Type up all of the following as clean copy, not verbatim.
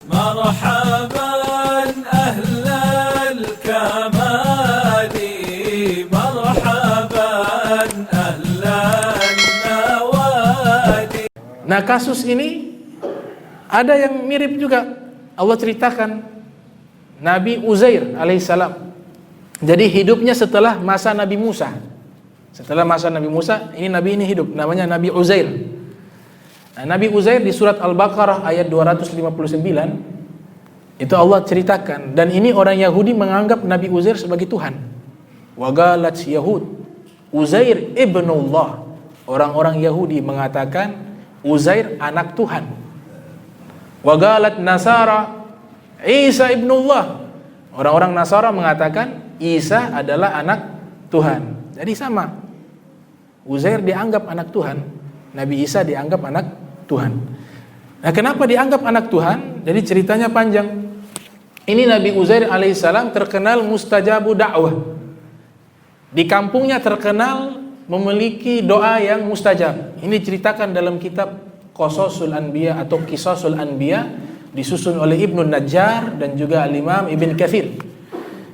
Marhaban ahlal kamali, marhaban ahlan nawadi. Nah, kasus ini ada yang mirip juga. Allah ceritakan Nabi Uzair alaihissalam. Jadi hidupnya setelah masa Nabi Musa. Setelah masa Nabi Musa, ini Nabi ini hidup, namanya Nabi Uzair. Nah, Nabi Uzair di surat Al-Baqarah ayat 259 itu Allah ceritakan, dan ini orang Yahudi menganggap Nabi Uzair sebagai Tuhan. Wa galat Yahud Uzair ibnullah. Orang-orang Yahudi mengatakan Uzair anak Tuhan. Wa galat Nasara Isa ibnullah. Orang-orang Nasara mengatakan Isa adalah anak Tuhan. Jadi sama. Uzair dianggap anak Tuhan, Nabi Isa dianggap anak Tuhan. Nah, kenapa dianggap anak Tuhan? Jadi ceritanya panjang. Ini Nabi Uzair alaihissalam terkenal mustajabu da'wah. Di kampungnya terkenal memiliki doa yang mustajab. Ini ceritakan dalam kitab Qasasul Anbiya atau Qisasul Anbiya, disusun oleh Ibnu Najjar dan juga Al-Imam Ibn Katsir.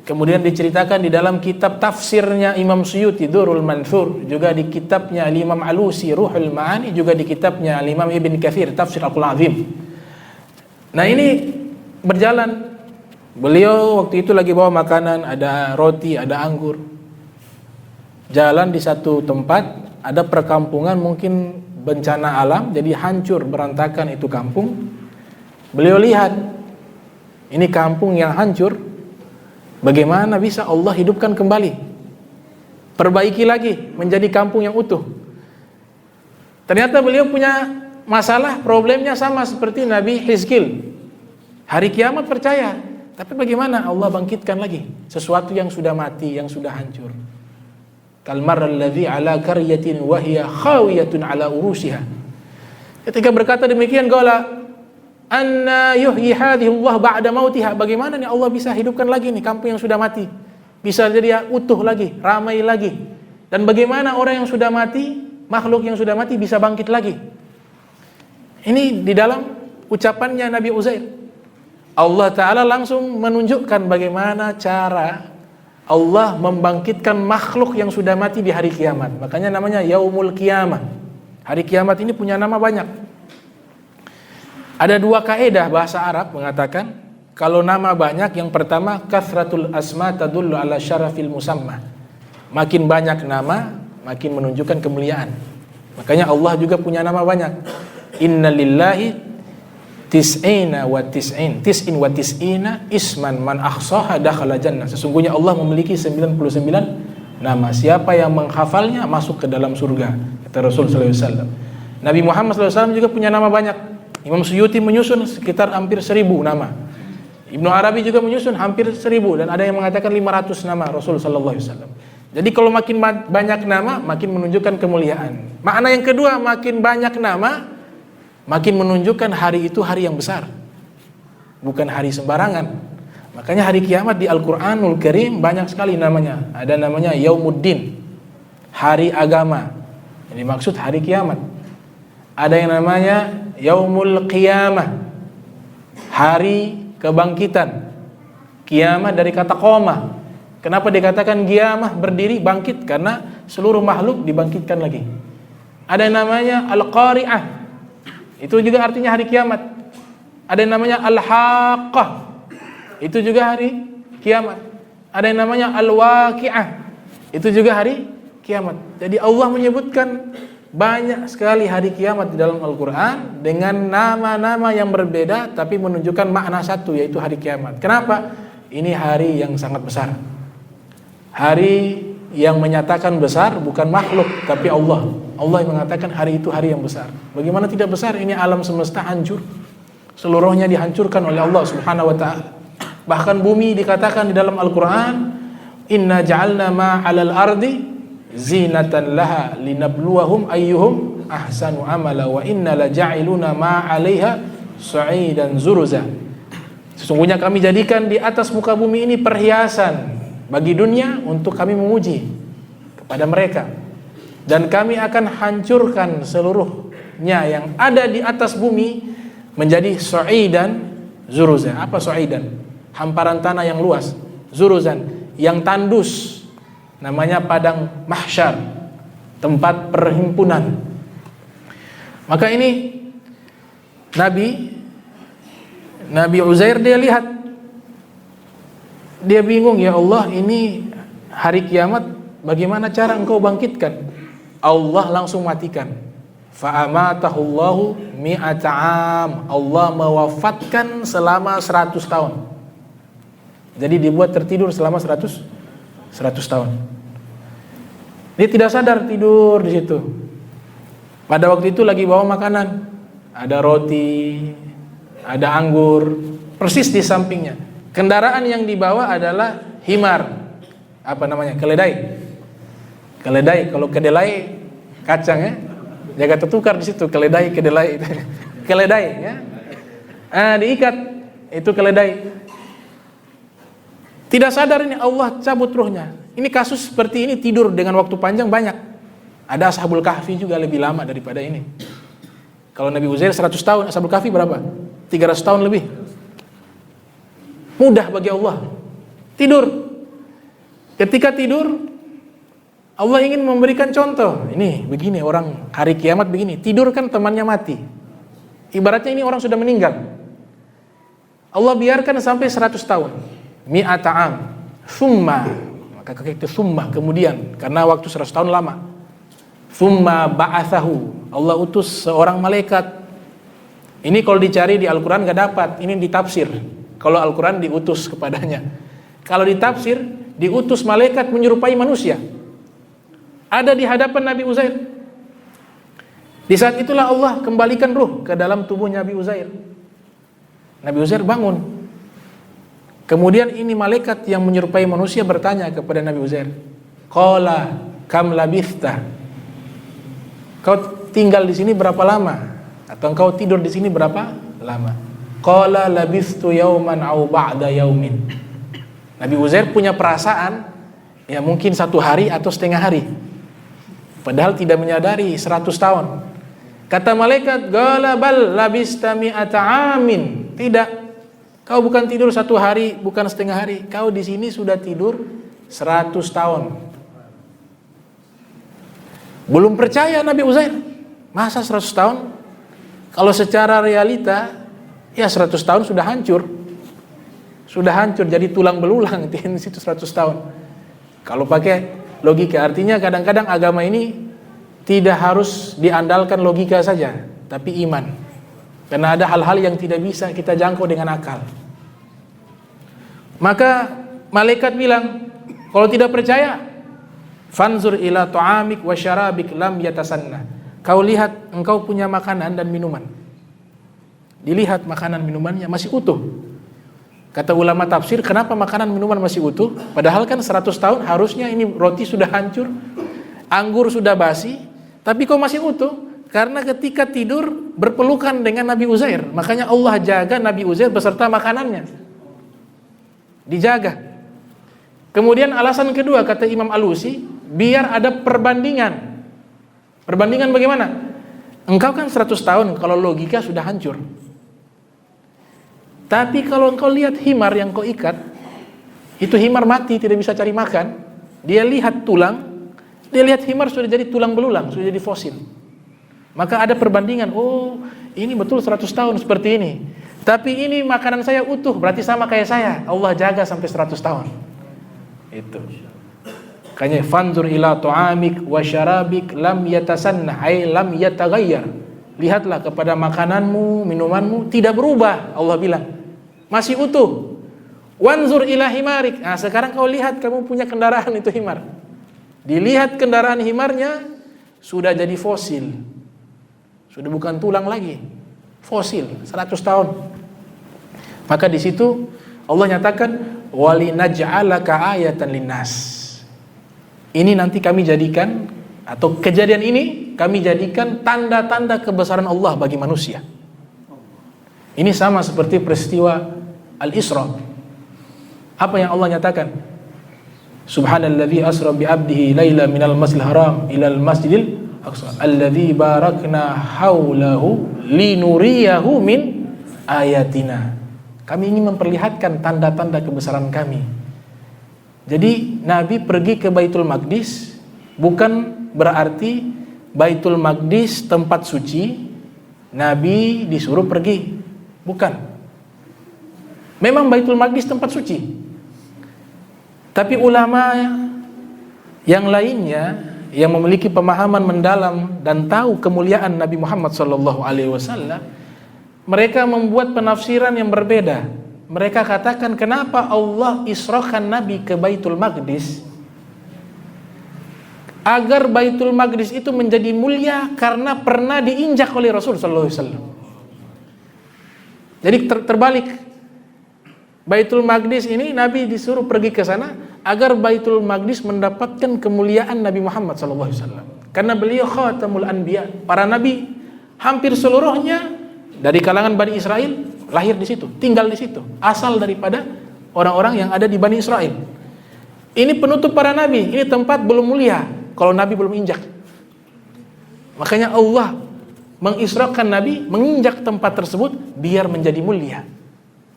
Kemudian diceritakan di dalam kitab tafsirnya Imam Suyuti Durrul Manthur, juga di kitabnya Al-Imam Alusi Ruhul Ma'ani, juga di kitabnya Al-Imam Ibn Katsir Tafsir Al-Qur'an Azim. Nah, ini berjalan. Beliau waktu itu lagi bawa makanan, ada roti, ada anggur. Jalan di satu tempat, ada perkampungan mungkin bencana alam, jadi hancur berantakan itu kampung. Beliau lihat ini kampung yang hancur, bagaimana bisa Allah hidupkan kembali, perbaiki lagi menjadi kampung yang utuh. Ternyata beliau punya masalah, problemnya sama seperti Nabi Hizkil. Hari kiamat percaya, tapi bagaimana Allah bangkitkan lagi sesuatu yang sudah mati, yang sudah hancur. Kalmar alladhi ala qaryatin wa hiya khawiyatun ala urushiha. Ketika berkata demikian, qala anna yuhyi hadhihi Allah ba'da mautiha. Bagaimana nih Allah bisa hidupkan lagi nih kampung yang sudah mati, bisa jadi utuh lagi, ramai lagi. Dan bagaimana orang yang sudah mati, makhluk yang sudah mati bisa bangkit lagi. Ini di dalam ucapannya Nabi Uzair. Allah Ta'ala langsung menunjukkan bagaimana cara Allah membangkitkan makhluk yang sudah mati di hari kiamat. Makanya namanya Yaumul Qiyamah. Hari kiamat ini punya nama banyak. Ada dua kaedah bahasa Arab mengatakan, kalau nama banyak, yang pertama kathratul asma tadullu ala syarafil musamma. Makin banyak nama, makin menunjukkan kemuliaan. Makanya Allah juga punya nama banyak. Inna lillahi tis'ina wa tis'in, tis'in wa tis'ina isman man ahsaha dakhala jannah. Sesungguhnya Allah memiliki 99 nama. Siapa yang menghafalnya masuk ke dalam surga, kata Rasul sallallahu alaihi wasallam. Nabi Muhammad sallallahu alaihi wasallam juga punya nama banyak. Imam Suyuti menyusun sekitar hampir 1000 nama. Ibnu Arabi juga menyusun hampir 1000, dan ada yang mengatakan 500 nama Rasul sallallahu alaihi wasallam. Jadi kalau makin banyak nama, makin menunjukkan kemuliaan. Makna yang kedua, makin banyak nama, makin menunjukkan hari itu hari yang besar, bukan hari sembarangan. Makanya hari kiamat di Al-Qur'anul Karim banyak sekali namanya. Ada namanya Yaumuddin, hari agama. Ini maksud hari kiamat. Ada yang namanya Yaumul Qiyamah, hari kebangkitan. Kiamat dari kata qoma. Kenapa dikatakan qiyamah, berdiri, bangkit? Karena seluruh makhluk dibangkitkan lagi. Ada yang namanya Al-Qari'ah, itu juga artinya hari kiamat. Ada yang namanya Al-Haqqah, itu juga hari kiamat. Ada yang namanya Al-Waqi'ah, itu juga hari kiamat. Jadi Allah menyebutkan banyak sekali hari kiamat di dalam Al-Quran dengan nama-nama yang berbeda, tapi menunjukkan makna satu, yaitu hari kiamat. Kenapa? Ini hari yang sangat besar. Hari yang menyatakan besar bukan makhluk, tapi Allah. Allah yang mengatakan hari itu hari yang besar. Bagaimana tidak besar? Ini alam semesta hancur, seluruhnya dihancurkan oleh Allah Subhanahu wa ta'ala. Bahkan bumi dikatakan di dalam Al-Quran, inna ja'alna ma'alal ardi zinatan laha linabluwahum ayyuhum ahsanu amala wa inna la ja'iluna ma 'alaiha sa'idan zuruza. Sesungguhnya kami jadikan di atas muka bumi ini perhiasan bagi dunia untuk kami memuji kepada mereka, dan kami akan hancurkan seluruhnya yang ada di atas bumi menjadi sa'idan Zuruzan. Apa su'idan? Hamparan tanah yang luas. Zuruzan, yang tandus. Namanya padang mahsyar, tempat perhimpunan. Maka ini Nabi Uzair dia lihat, dia bingung, ya Allah, ini hari kiamat, bagaimana cara engkau bangkitkan? Allah langsung matikan. Fa'amatahullahu mi'ata'am. Allah mewafatkan selama 100 tahun. Jadi dibuat tertidur selama 100 tahun. Dia tidak sadar tidur di situ. Pada waktu itu lagi bawa makanan, ada roti, ada anggur, persis di sampingnya. Kendaraan yang dibawa adalah himar. Apa namanya? Keledai. Keledai, kalau kedelai kacang ya, jaga tertukar di situ, keledai, kedelai. Keledai ya. Diikat, itu keledai. Tidak sadar ini Allah cabut ruhnya. Ini kasus seperti ini tidur dengan waktu panjang banyak. Ada Ashabul Kahfi juga lebih lama daripada ini. Kalau Nabi Uzair 100 tahun, Ashabul Kahfi berapa? 300 tahun lebih. Mudah bagi Allah. Tidur. Ketika tidur, Allah ingin memberikan contoh. Ini begini orang hari kiamat begini. Tidur kan temannya mati. Ibaratnya ini orang sudah meninggal. Allah biarkan sampai 100 tahun. Mi'ata'am. Summa. Maka itu summa. Kemudian. Karena waktu 100 tahun lama. Summa ba'athahu. Allah utus seorang malaikat. Ini kalau dicari di Al-Quran gak dapat. Ini ditafsir. Kalau Al-Quran diutus kepadanya. Kalau ditafsir, diutus malaikat menyerupai manusia. Ada di hadapan Nabi Uzair. Di saat itulah Allah kembalikan ruh ke dalam tubuh Nabi Uzair. Nabi Uzair bangun. Kemudian ini malaikat yang menyerupai manusia bertanya kepada Nabi Uzair. Qala kam labithta. Kau tinggal di sini berapa lama? Atau engkau tidur di sini berapa lama? Qala labithtu yauman au ba'da yaumin. Nabi Uzair punya perasaan ya mungkin 1 hari atau setengah hari. Padahal tidak menyadari 100 tahun. Kata malaikat, qala bal labista mi'ata amin. Tidak. Kau bukan tidur 1 hari, bukan setengah hari. Kau di sini sudah tidur 100 tahun. Belum percaya Nabi Uzair. Masa 100 tahun? Kalau secara realita, ya 100 tahun sudah hancur. Sudah hancur, jadi tulang belulang di situ 100 tahun. Kalau pakai logika, artinya kadang-kadang agama ini tidak harus diandalkan logika saja, tapi iman. Karena ada hal-hal yang tidak bisa kita jangkau dengan akal. Maka malaikat bilang, kalau tidak percaya, fanzur ila ta'amik wa syarabik lam yatasanna. Kau lihat engkau punya makanan dan minuman. Dilihat makanan minumannya masih utuh. Kata ulama tafsir, kenapa makanan minuman masih utuh? Padahal kan 100 tahun harusnya ini roti sudah hancur, anggur sudah basi, tapi kok masih utuh? Karena ketika tidur berpelukan dengan Nabi Uzair. Makanya Allah jaga Nabi Uzair beserta makanannya. Dijaga. Kemudian alasan kedua kata Imam Alusi, biar ada perbandingan. Perbandingan bagaimana? Engkau kan 100 tahun kalau logika sudah hancur. Tapi kalau engkau lihat himar yang kau ikat, itu himar mati, tidak bisa cari makan. Dia lihat tulang, dia lihat himar sudah jadi tulang belulang, sudah jadi fosil. Maka ada perbandingan, oh ini betul 100 tahun seperti ini. Tapi ini makanan saya utuh, berarti sama kayak saya. Allah jaga sampai 100 tahun. Itu. Makanya fanzur ila ta'amik wa syarabik lam yatasanna ay lam yataghayyar. Lihatlah kepada makananmu, minumanmu tidak berubah, Allah bilang. Masih utuh. Wanzur ila himarik. Nah, sekarang kau lihat kamu punya kendaraan itu himar. Dilihat kendaraan himarnya sudah jadi fosil. Sudah bukan tulang lagi. Fosil 100 tahun. Maka di situ Allah nyatakan walinaj'alaka ayatan linnas. Ini nanti kami jadikan, atau kejadian ini kami jadikan tanda-tanda kebesaran Allah bagi manusia. Ini sama seperti peristiwa Al-Isra. Apa yang Allah nyatakan? Subhanalladzi asra bi 'abdihi laila minal masjidil haram ilal masjidil aqsa alladzi barakna haulahu linuriyahu min ayatina. Kami ingin memperlihatkan tanda-tanda kebesaran kami. Jadi Nabi pergi ke Baitul Maqdis bukan berarti Baitul Maqdis tempat suci Nabi disuruh pergi. Bukan. Memang Baitul Maqdis tempat suci. Tapi ulama yang lainnya yang memiliki pemahaman mendalam dan tahu kemuliaan Nabi Muhammad SAW, mereka membuat penafsiran yang berbeda. Mereka katakan, kenapa Allah israkan Nabi ke Baitul Maqdis? Agar Baitul Maqdis itu menjadi mulia karena pernah diinjak oleh Rasul SAW. Jadi terbalik. Baitul Maqdis ini Nabi disuruh pergi ke sana agar Baitul Maqdis mendapatkan kemuliaan Nabi Muhammad SAW. Karena beliau khatamul anbiya, para nabi hampir seluruhnya dari kalangan Bani Israel lahir di situ, tinggal di situ, asal daripada orang-orang yang ada di Bani Israel. Ini penutup para nabi, ini tempat belum mulia kalau nabi belum injak. Makanya Allah mengisrakan nabi menginjak tempat tersebut biar menjadi mulia.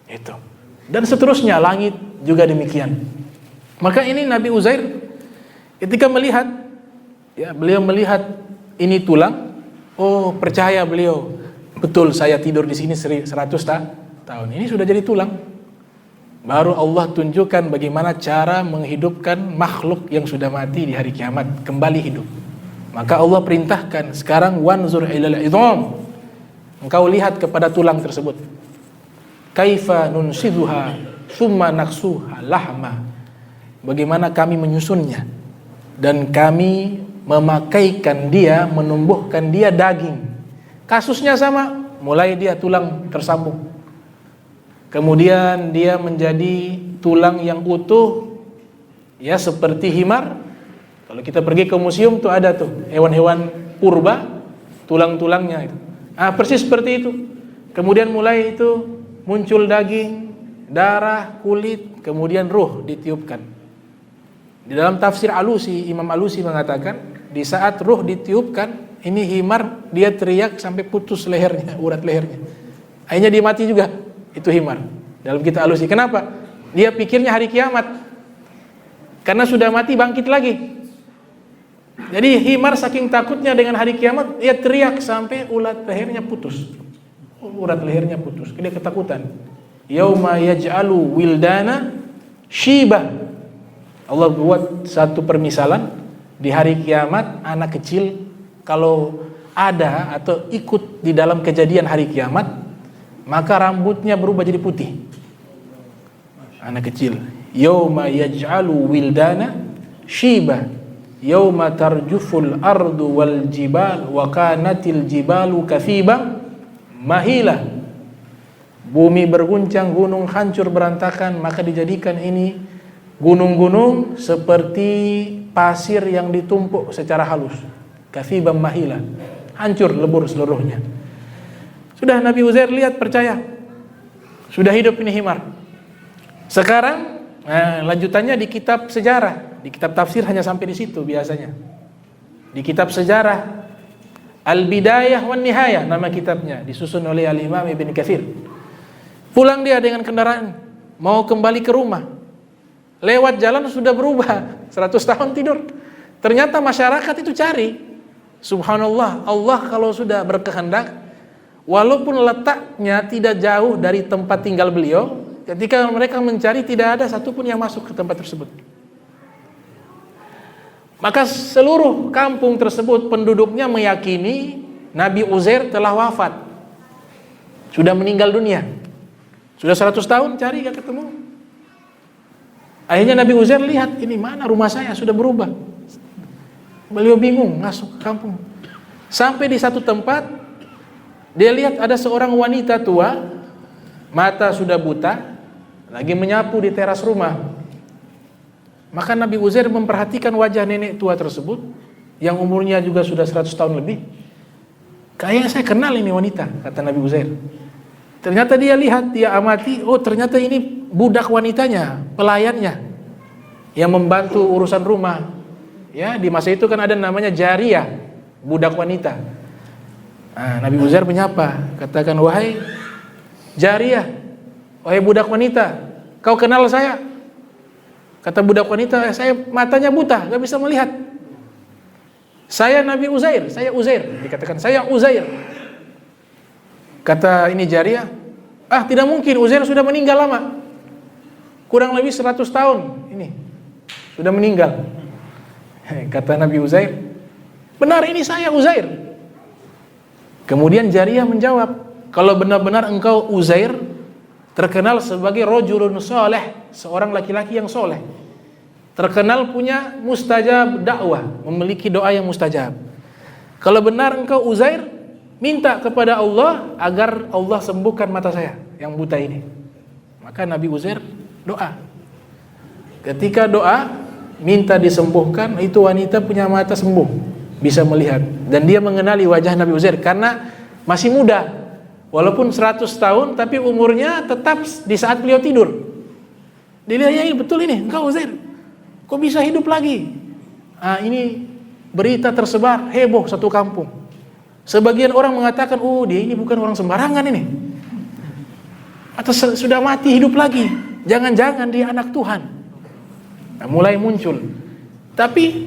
Itu. Dan seterusnya, langit juga demikian. Maka ini Nabi Uzair ketika melihat, ya beliau melihat ini tulang, oh percaya beliau, betul saya tidur di sini 100 tahun, ini sudah jadi tulang. Baru Allah tunjukkan bagaimana cara menghidupkan makhluk yang sudah mati di hari kiamat kembali hidup. Maka Allah perintahkan, sekarang wanzur ilal idham, engkau lihat kepada tulang tersebut. Kaifa nunsidhuha thumma naksuha lahma, bagaimana kami menyusunnya dan kami memakaikan dia, menumbuhkan dia daging. Kasusnya sama, mulai dia tulang tersambung, kemudian dia menjadi tulang yang utuh, ya seperti himar. Kalau kita pergi ke museum tuh ada tuh hewan-hewan purba, tulang-tulangnya itu. Persis seperti itu. Kemudian mulai itu muncul daging, darah, kulit, kemudian ruh ditiupkan. Di dalam tafsir Alusi, Imam Alusi mengatakan, di saat ruh ditiupkan, ini himar dia teriak sampai putus lehernya, urat lehernya. Akhirnya dia mati juga, itu himar. Dalam kitab Alusi. Kenapa? Dia pikirnya hari kiamat. Karena sudah mati bangkit lagi. Jadi himar saking takutnya dengan hari kiamat, dia teriak sampai urat lehernya putus. Urat lehernya putus, dia ketakutan. Yauma yaj'alu wildana shiba. Allah buat satu permisalan, di hari kiamat anak kecil kalau ada atau ikut di dalam kejadian hari kiamat, maka rambutnya berubah jadi putih. Anak kecil. Yauma yaj'alu wildana shiba. Yauma tarjuful ardu wal jibal wa kanatil jibalu kathiban mahilah. Bumi berguncang, gunung hancur berantakan, maka dijadikan ini gunung-gunung seperti pasir yang ditumpuk secara halus. Kathiban mahilah, hancur lebur seluruhnya. Sudah Nabi Uzair lihat, percaya, sudah hidup ini himar. Sekarang lanjutannya di kitab sejarah, di kitab tafsir hanya sampai di situ biasanya. Di kitab sejarah Al-Bidayah wan Nihayah nama kitabnya, disusun oleh Al-Imam Ibn Katsir. Pulang dia dengan kendaraan, mau kembali ke rumah. Lewat jalan sudah berubah, 100 tahun tidur. Ternyata masyarakat itu cari. Subhanallah, Allah kalau sudah berkehendak, walaupun letaknya tidak jauh dari tempat tinggal beliau, ketika mereka mencari tidak ada satupun yang masuk ke tempat tersebut. Maka seluruh kampung tersebut penduduknya meyakini Nabi Uzair telah wafat, sudah meninggal dunia. Sudah 100 tahun cari gak ketemu. Akhirnya Nabi Uzair lihat, ini mana rumah saya sudah berubah. Beliau bingung masuk ke kampung. Sampai di satu tempat dia lihat ada seorang wanita tua, mata sudah buta, lagi menyapu di teras rumah. Maka Nabi Uzair memperhatikan wajah nenek tua tersebut yang umurnya juga sudah 100 tahun lebih. Kayaknya saya kenal ini wanita, kata Nabi Uzair. Ternyata dia lihat, dia amati, oh ternyata ini budak wanitanya, pelayannya yang membantu urusan rumah. Ya, di masa itu kan ada namanya jariyah, budak wanita. Nabi Uzair menyapa, katakan, wahai jariyah, wahai budak wanita, kau kenal saya? Kata budak wanita, saya matanya buta, gak bisa melihat. Saya Nabi Uzair, saya Uzair. Dikatakan, saya Uzair. Kata ini Jariyah, tidak mungkin, Uzair sudah meninggal lama. Kurang lebih 100 tahun ini sudah meninggal. Kata Nabi Uzair, benar, ini saya Uzair. Kemudian Jariyah menjawab, kalau benar-benar engkau Uzair, terkenal sebagai rajulun soleh, seorang laki-laki yang soleh, terkenal punya mustajab dakwah, memiliki doa yang mustajab. Kalau benar engkau Uzair, minta kepada Allah agar Allah sembuhkan mata saya yang buta ini. Maka Nabi Uzair doa. Ketika doa minta disembuhkan, itu wanita punya mata sembuh, bisa melihat, dan dia mengenali wajah Nabi Uzair karena masih muda. Walaupun 100 tahun, tapi umurnya tetap di saat beliau tidur. Dilihatnya, ini betul ini, engkau Uzair, kok bisa hidup lagi? Ini berita tersebar, heboh satu kampung. Sebagian orang mengatakan, dia ini bukan orang sembarangan ini. Atau sudah mati hidup lagi. Jangan-jangan dia anak Tuhan. Mulai muncul. Tapi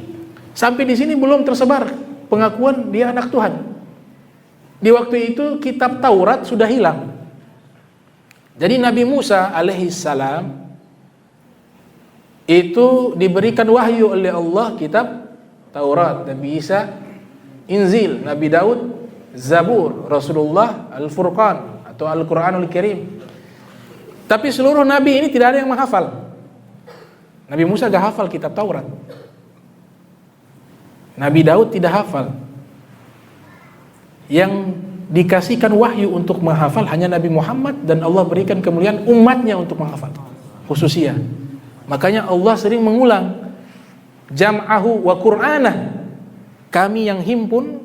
sampai di sini belum tersebar pengakuan dia anak Tuhan. Di waktu itu kitab Taurat sudah hilang. Jadi Nabi Musa alaihissalam itu diberikan wahyu oleh Allah kitab Taurat, Nabi Isa Injil, Nabi Daud Zabur, Rasulullah Al-Furqan atau Al-Quranul Karim. Tapi seluruh nabi ini tidak ada yang menghafal. Nabi Musa gak hafal kitab Taurat. Nabi Daud tidak hafal. Yang dikasihkan wahyu untuk menghafal hanya Nabi Muhammad, dan Allah berikan kemuliaan umatnya untuk menghafal khususnya. Makanya Allah sering mengulang jam'ahu wa qur'anah, kami yang himpun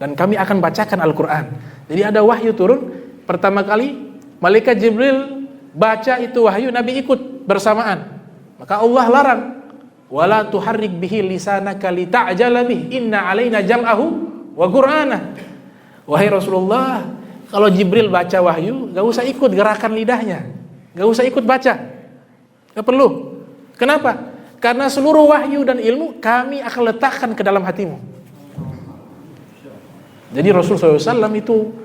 dan kami akan bacakan Al-Quran. Jadi ada wahyu turun, pertama kali malaikat Jibril baca itu wahyu, Nabi ikut bersamaan. Maka Allah larang, wala tuharrik bihi lisanaka lita'jala bih, inna alaina jam'ahu wa qur'anah. Wahai Rasulullah, kalau Jibril baca wahyu, gak usah ikut gerakan lidahnya, gak usah ikut baca, gak perlu. Kenapa? Karena seluruh wahyu dan ilmu kami akan letakkan ke dalam hatimu. Jadi Rasul SAW itu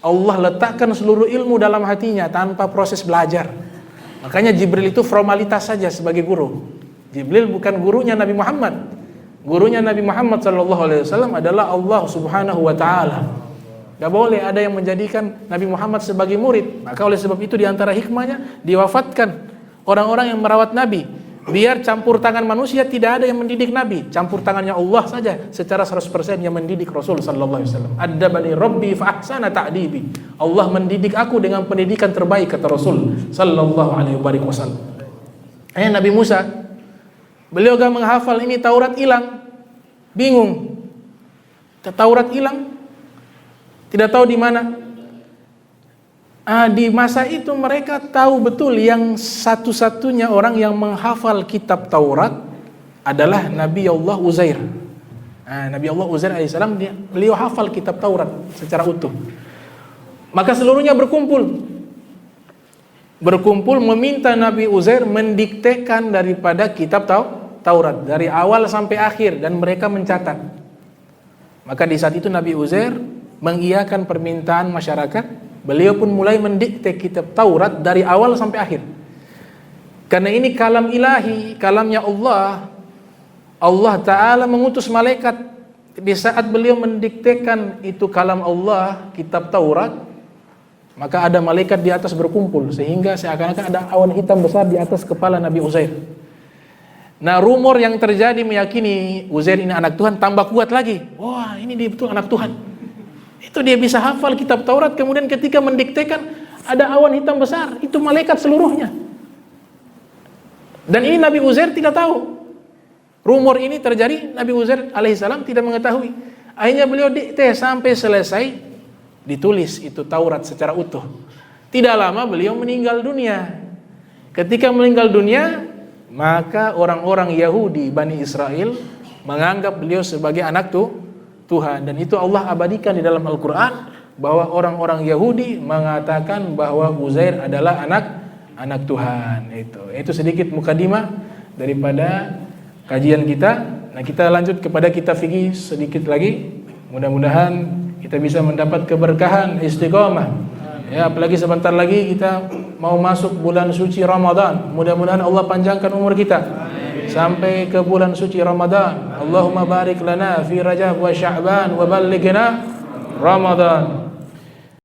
Allah letakkan seluruh ilmu dalam hatinya tanpa proses belajar. Makanya Jibril itu formalitas saja sebagai guru. Jibril bukan gurunya Nabi Muhammad. Gurunya Nabi Muhammad SAW adalah Allah Subhanahu wa Ta'ala. Gak boleh ada yang menjadikan Nabi Muhammad sebagai murid. Maka oleh sebab itu diantara hikmahnya diwafatkan orang-orang yang merawat Nabi, biar campur tangan manusia tidak ada yang mendidik Nabi. Campur tangannya Allah saja secara 100% yang mendidik Rasul sallallahu alaihi wasallam. Addabani Rabbi fa ahsana ta'dibi. Allah mendidik aku dengan pendidikan terbaik, kata Rasul sallallahu alaihi wasallam. Nabi Musa, beliau gak menghafal, ini Taurat hilang. Bingung. Taurat hilang, tidak tahu di mana. Di masa itu mereka tahu betul yang satu-satunya orang yang menghafal kitab Taurat adalah Nabi Allah Uzair. Nabi Allah Uzair alaihissalam, beliau hafal kitab Taurat secara utuh. Maka seluruhnya berkumpul meminta Nabi Uzair mendiktekan daripada kitab Taurat dari awal sampai akhir, dan mereka mencatat. Maka di saat itu Nabi Uzair mengiyakan permintaan masyarakat. Beliau pun mulai mendikte kitab Taurat dari awal sampai akhir. Karena ini kalam ilahi, kalamnya Allah. Allah Ta'ala mengutus malaikat. Di saat beliau mendiktekan itu kalam Allah, kitab Taurat, maka ada malaikat di atas berkumpul, sehingga seakan-akan ada awan hitam besar di atas kepala Nabi Uzair. Nah, rumor yang terjadi meyakini Uzair ini anak Tuhan tambah kuat lagi. Wah, ini dia betul anak Tuhan. Itu dia bisa hafal kitab Taurat, kemudian ketika mendiktekan ada awan hitam besar, itu malaikat seluruhnya. Dan ini Nabi Uzair tidak tahu. Rumor ini terjadi, Nabi Uzair alaihissalam tidak mengetahui. Akhirnya beliau dikte sampai selesai, ditulis itu Taurat secara utuh. Tidak lama beliau meninggal dunia. Ketika meninggal dunia, maka orang-orang Yahudi Bani Israel menganggap beliau sebagai anak Tuhan, dan itu Allah abadikan di dalam Al-Quran. bahwa orang-orang Yahudi mengatakan bahwa Uzair adalah anak Tuhan. Itu sedikit mukadimah daripada kajian kita. Nah, kita lanjut kepada kitab fikih sedikit lagi. Mudah-mudahan kita bisa mendapat keberkahan istiqomah. Ya, apalagi sebentar lagi kita mau masuk bulan suci Ramadan. Mudah-mudahan Allah panjangkan umur kita sampai ke bulan suci Ramadan. Allahumma barik lana fi Rajab wa Sya'ban wa ballighna Ramadan.